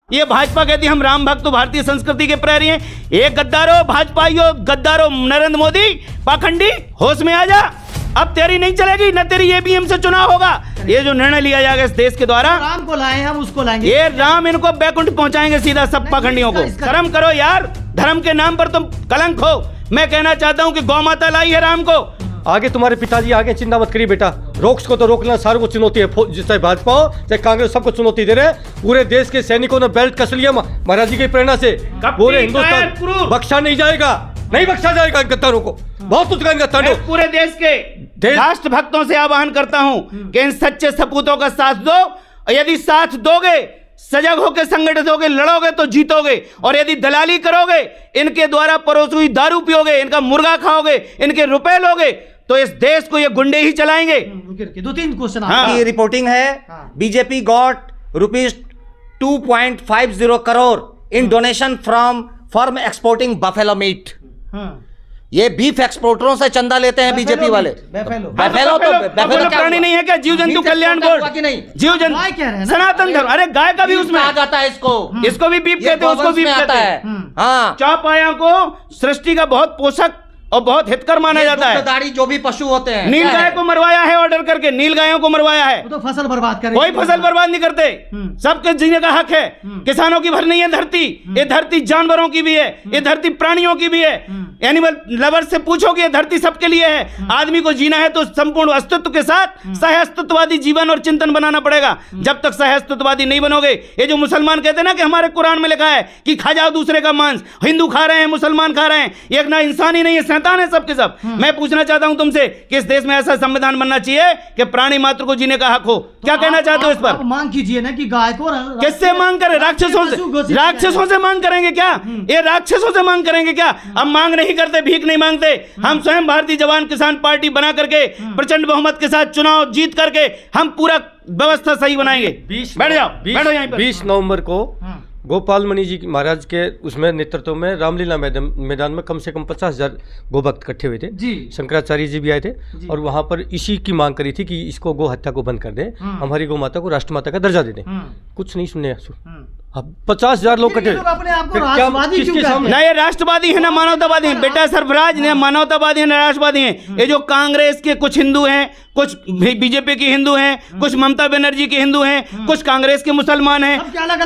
ये भाजपा कहती है हम राम भक्त तो भारतीय संस्कृति के प्रहरी हैं। ये गद्दारो भाजपाइयों, गद्दारो नरेंद्र मोदी पाखंडी, होश में आ जा। अब तेरी नहीं चलेगी, न तेरी ईवीएम से चुनाव होगा। ये जो निर्णय लिया जाएगा इस देश के द्वारा, राम को लाए हम उसको लाएंगे, ये राम इनको बैकुंठ पहुंचाएंगे सीधा सब पाखंडियों को। शर्म करो यार, धर्म के नाम पर तुम कलंक हो। मैं कहना चाहता हूँ कि गौ माता लाई है राम को। आगे तुम्हारे पिताजी आगे चिंता मत करिए बेटा, रोक्स को तो रोकना सारों को चुनौती है, चाहे भाजपा हो चाहे कांग्रेस, सबको चुनौती दे रहे हैं। पूरे देश के सैनिकों ने बेल्ट कस लिया महाराज जी की प्रेरणा से। पूरे हिंदुस्तान बख्शा नहीं जाएगा, नहीं बख्शा जाएगा गद्दारों को। बहुत कुछ कहेंगे गद्दारों। पूरे देश के राष्ट्र भक्तों से आह्वान करता हूं कि इन सच्चे सपूतों का साथ दो। यदि साथ दोगे, सजग होकर संगठित होगे, लड़ोगे तो जीतोगे। और यदि दलाली करोगे, इनके द्वारा परोसी हुई दारू पियोगे, इनका मुर्गा खाओगे, इनके रुपए लोगे, तो इस देश को ये गुंडे ही चलाएंगे। 2-3 क्वेश्चन की रिपोर्टिंग है। BJP got ₹2.50 crore in donation from firm exporting buffalo meet. ये बीफ एक्सपोर्टरों से चंदा लेते हैं बीजेपी वाले। बफेलो तो प्राणी नहीं है क्या? जीव जंतु कल्याण बोर्ड की नहीं, जीव जंतु सनातन धर्म। अरे गाय का भी उसमें आ जाता है, इसको भी बीफ कहते हैं, उसको बीफ कहते हैं। हाँ, चौपाया को सृष्टि का बहुत पोषक और बहुत हितकर माना जाता है। दुग्धधारी जो भी पशु होते हैं, नील गाय को मरवाया है ऑर्डर करके, नील गायों को मरवाया है। तो फसल बर्बाद कर, कोई फसल बर्बाद नहीं करते, सबके जीने का हक है। किसानों की भर नहीं है धरती, ये धरती जानवरों की भी है, ये धरती प्राणियों की भी है। एनिमल लवर से पूछो कि ये धरती सबके लिए है। आदमी को जीना है तो संपूर्ण अस्तित्व के साथ सह अस्तित्ववादी जीवन और चिंतन बनाना पड़ेगा। जब तक सह अस्तित्ववादी नहीं बनोगे, ये जो मुसलमान कहते हैं ना कि हमारे कुरान में लिखा है कि खा जाओ दूसरे का मांस, हिंदू खा रहे हैं, मुसलमान खा रहे हैं, ये ना इंसान ही नहीं है, शैतान है सबके सब। मैं पूछना चाहता हूं तुमसे कि इस देश में ऐसा संविधान बनना चाहिए कि प्राणी मात्र को जीने का हक हो। क्या कहना चाहते हो इस पर? मांग कीजिए ना कि गाय को किससे मांग करें? राक्षसों से मांग करेंगे क्या? ये राक्षसों से मांग करेंगे क्या? हम मांग नहीं करते, भीख नहीं मांगते। हम स्वयं भारतीय जवान किसान पार्टी बना करके प्रचंड बहुमत के साथ चुनाव जीत करके हम पूरा व्यवस्था सही बनाएंगे। बैठ जाओ, बैठो यहीं पर। 20 नवंबर को गोपाल मणि जी महाराज के उसमें नेतृत्व में रामलीला मैदान में कम से कम 50,000 गोभक्त इकट्ठे हुए थे जी। शंकराचार्य जी भी आए थे और वहां पर इसी की मांग करी थी कि इसको गो हत्या को बंद कर दें, हमारी गौ माता को राष्ट्रमाता का दर्जा दे दें। कुछ नहीं सुनने, अब 50,000 लोग इकट्ठे। ना ये राष्ट्रवादी है ना मानवतावादी है बेटा सरफराज, ने मानवतावादी है ना राष्ट्रवादी है। ये जो कांग्रेस के कुछ हिंदू हैं, कुछ बीजेपी के हिंदू हैं, कुछ ममता बनर्जी के हिंदू हैं, कुछ कांग्रेस के मुसलमान हैं,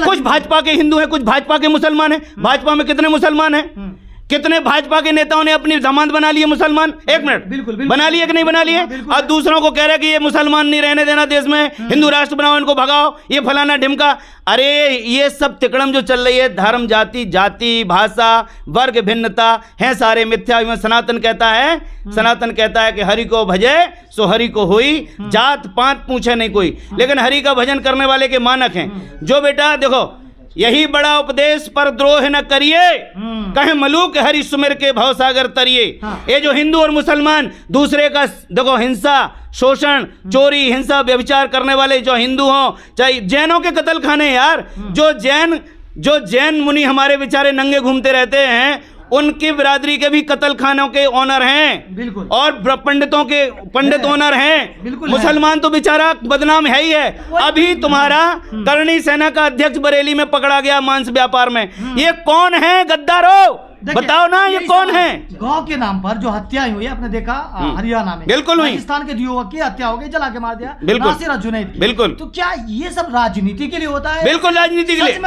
कुछ भाजपा के हिंदू हैं, कुछ भाजपा के मुसलमान हैं। भाजपा में कितने मुसलमान हैं? कितने भाजपा के नेताओं ने अपनी जमानत बना ली है मुसलमान? एक मिनट, बिल्कुल बना लिए कि नहीं बना लिए? और दूसरों को कह रहे कि ये मुसलमान नहीं रहने देना देश में, हिंदू राष्ट्र बनाओ, इनको भगाओ, ये फलाना ढिमका। अरे ये सब तिकड़म जो चल रही है, धर्म, जाति, भाषा, वर्ग भिन्नता है, सारे मिथ्या। सनातन कहता है कि हरि को भजे सो हरि को होई, जात पात पूछे नहीं कोई, लेकिन हरि का भजन करने वाले के मानक हैं। जो बेटा देखो, यही बड़ा उपदेश पर द्रोह न करिए, कहे मलूक हरि सुमिर के भवसागर तरिए। ये जो हिंदू और मुसलमान दूसरे का देखो हिंसा, शोषण, चोरी, हिंसा, व्यभिचार करने वाले जो हिंदू हों, चाहे जैनों के कत्ल खाने यार, जो जैन मुनि हमारे बेचारे नंगे घूमते रहते हैं, उनकी बिरादरी के भी कत्ल खानों के ओनर हैं। बिल्कुल। और पंडित ओनर हैं। मुसलमान तो बेचारा बदनाम है ही है। अभी तुम्हारा करणी सेना का अध्यक्ष बरेली में पकड़ा गया मांस व्यापार में। ये कौन है गद्दारों? बताओ ना, ये कौन है? गांव के नाम पर जो हत्या हुई है, आपने देखा हरियाणा में, बिल्कुल पाकिस्तान के युवक की हत्या हो गई, जला के मार दिया, बिल्कुल जुनैद। बिल्कुल। तो क्या ये सब राजनीति के लिए होता है? बिल्कुल राजनीति के लिए।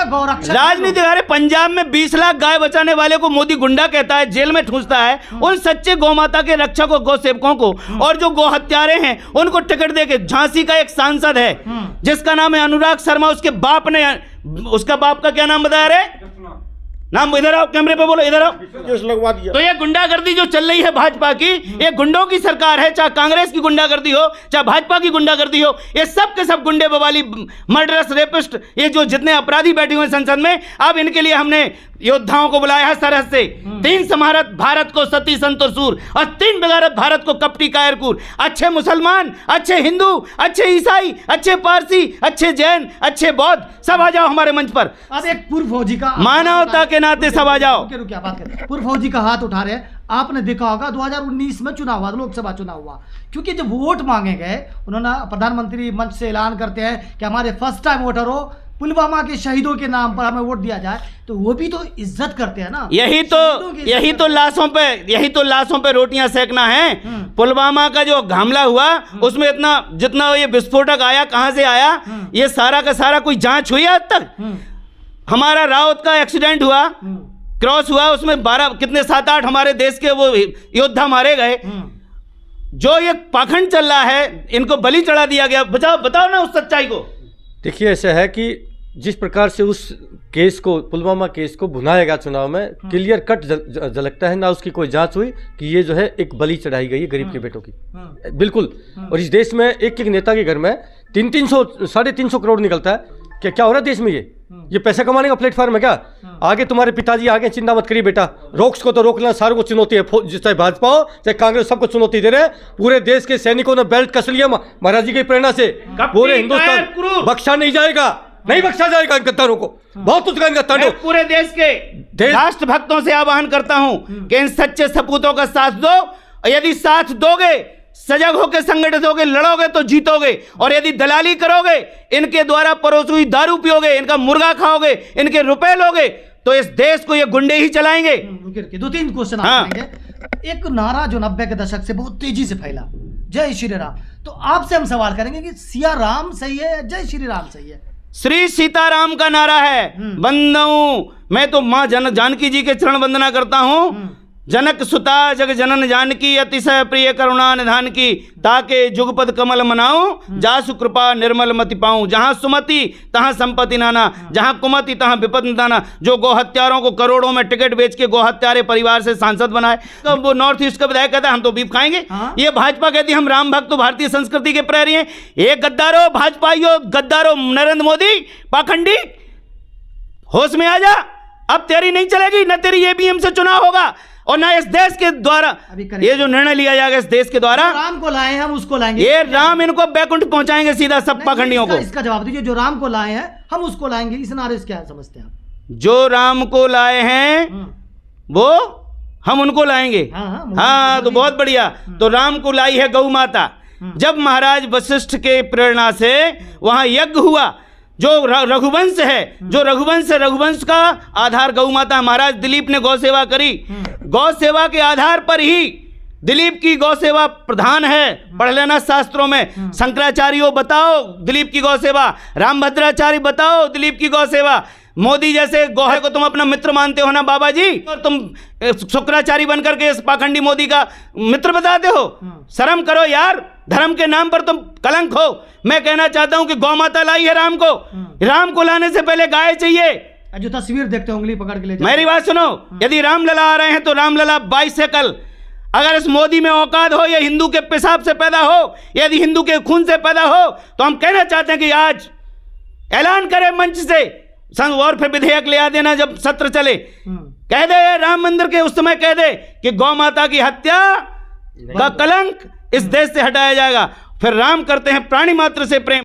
राजनीति। अरे पंजाब में 20 लाख गाय बचाने वाले को मोदी गुंडा कहता है, जेल में ठूंसता है। उन सच्चे गौ माता के रक्षकों, गौ सेवकों को और जो गौ हत्यारे हैं उनको टिकट देके, झांसी का एक सांसद है जिसका नाम है अनुराग शर्मा, उसके बाप ने, उसका बाप का क्या नाम बताया रे? नाम इधर आओ, कैमरे पे बोलो, इधर आओ। लगवा दिया। तो ये गुंडागर्दी जो चल रही है भाजपा की, ये गुंडों की सरकार है। चाहे कांग्रेस की गुंडागर्दी हो, चाहे भाजपा की गुंडागर्दी हो, ये सब के सब गुंडे बवाली, मर्डरस, रेपिस्ट, ये जो जितने अपराधी बैठे हुए संसद में, अब इनके लिए हमने योद्धाओं को बुलाया है सरहद से। 3 समारत भारत को सती संत और सूर, और 3 बेगारत भारत को कपटी कायरकूर। अच्छे मुसलमान, अच्छे हिंदू, अच्छे ईसाई, अच्छे पारसी, अच्छे जैन, अच्छे बौद्ध, सब आ जाओ हमारे मंच पर। अब एक पूर्व फौजी का, मानवता के नाते सब आ जाओ। क्या बात करते, पूर्व फौजी का हाथ उठा रहे हैं। आपने देखा होगा 2019 में चुनाव हुआ, लोकसभा चुनाव हुआ, क्योंकि जब वोट मांगे गए, उन्होंने प्रधानमंत्री मंच से ऐलान करते हैं कि हमारे फर्स्ट टाइम वोटर हो, पुलवामा के शहीदों के नाम पर हमें वोट दिया जाए, तो वो भी तो इज्जत करते हैं ना। यही तो लाशों पे रोटियां सेकना है। पुलवामा का जो हमला हुआ उसमें इतना जितना ये विस्फोटक आया, कहां से आया, ये सारा का सारा कोई जांच हुई आज तक? हमारा राउत का एक्सीडेंट हुआ, क्रॉस हुआ, उसमें 12 कितने 7-8 हमारे देश के वो योद्धा मारे गए। जो ये पाखंड चल रहा है, इनको बलि चढ़ा दिया गया। बताओ ना उस सच्चाई को। देखिए, ऐसा है कि जिस प्रकार से उस केस को, पुलवामा केस को भुनाया गया चुनाव में, क्लियर कट झलकता है, ना उसकी कोई जांच हुई कि ये जो है एक बलि चढ़ाई गई है गरीब के बेटों की, बिल्कुल। और इस देश में एक एक नेता के घर में 300 350 करोड़ निकलता है। क्या हो रहा है देश में? ये पैसा कमाने का प्लेटफॉर्म है क्या? आगे तुम्हारे पिताजी आगे, चिंता मत करिए बेटा, रोक्स को तो रोक लेना, सारों को चुनौती है, चाहे भाजपा हो चाहे कांग्रेस, सबको चुनौती दे रहे हैं। पूरे देश के सैनिकों ने बेल्ट कस लिया महाराज जी की प्रेरणा से। पूरे हिंदुस्तान बख्शा नहीं जाएगा, नहीं बख्शा जाएगा इन गद्दारों को। बहुत कुछ कहेंगे तांडव। पूरे देश के राष्ट्रभक्तों से आह्वान करता हूं कि इन सच्चे सपूतों का साथ दो, और यदि साथ दोगे, सजग होकर संगठित होकर लड़ोगे तो जीतोगे। और यदि दलाली करोगे, इनके द्वारा परोसी हुई दारू पियोगे, इनका मुर्गा खाओगे, इनके रुपए लोगे, तो इस देश को ये गुंडे ही चलाएंगे। 2-3 क्वेश्चन करेंगे। एक नारा जो 90 के दशक से बहुत तेजी से फैला, जय श्री राम, तो आपसे हम सवाल करेंगे कि सिया राम सही है या जय श्री राम सही है? श्री सीताराम का नारा है। बंदऊ, मैं तो मां जानकी जी के चरण वंदना करता हूं। जनक सुता जग जनन जानकी, अतिशय प्रिय करुणा निधान की, ताके जुगपद कमल मनाऊं, जासु कृपा निर्मल मति पाऊं। जहां सुमति तहां संपत्ति नाना, जहां कुमति तहां विपद निदाना। जो गो हत्यारों को करोड़ों में टिकट बेच के गो हत्यारे परिवार से सांसद बनाए, तो वो नॉर्थ ईस्ट का विधायक कहता है हम तो बीफ खाएंगे। ये भाजपा कहती है हम राम भक्त, भारतीय संस्कृति के प्रहरी हैं। ये गद्दारो, भाजपाइयों, गद्दारो, नरेंद्र मोदी पाखंडी, होश में आ जा। अब तेरी नहीं चलेगी, न तेरी ईवीएम से चुनाव होगा, और ना इस देश के द्वारा ये जो निर्णय लिया जाएगा इस देश के द्वारा। राम को लाए हैं हम उसको लाएंगे, ये राम इनको बैकुंठ पहुंचाएंगे सीधा सब पाखंडियों को। इसका जवाब दीजिए। जो राम को लाए हैं हम उसको लाएंगे, इस नारे से क्या समझते हैं आप? जो राम को लाए हैं वो हम उनको लाएंगे। हाँ, तो बहुत बढ़िया। तो राम को लाई है गौ माता। जब महाराज वशिष्ठ के प्रेरणा से वहां यज्ञ हुआ, जो रघुवंश है, जो रघुवंश का आधार गौ माता। महाराज दिलीप ने गौ सेवा करी, गौ सेवा के आधार पर ही दिलीप की गौ सेवा प्रधान है। पढ़ लेना शास्त्रों में। शंकराचार्यों बताओ दिलीप की गौ सेवा, रामभद्राचार्य बताओ दिलीप की गौ सेवा। मोदी जैसे गौहे को तुम अपना मित्र मानते हो ना बाबा जी, और तुम शुक्राचार्य बनकर के इस पाखंडी मोदी का मित्र बताते हो। शर्म करो यार, धर्म के नाम पर तुम कलंक हो। मैं कहना चाहता हूं कि गौ माता लाई है राम को। राम को लाने से पहले गाय चाहिए। जो तस्वीर देखते हो उंगली पकड़ के ले जाओ। मेरी बात सुनो, यदि रामलला आ रहे हैं तो रामलला बाइसाइकिल। अगर इस मोदी में औकात हो, या हिंदू के पेशाब से पैदा हो, यदि हिंदू के खून से पैदा हो, तो हम कहना चाहते हैं कि आज ऐलान करें मंच से, और फिर विधेयक ले आ देना जब सत्र चले। कह दे राम मंदिर के उस समय कह दे कि गौ माता की हत्या का कलंक इस देश से हटाया जाएगा। फिर राम करते हैं प्राणी मात्र से प्रेम।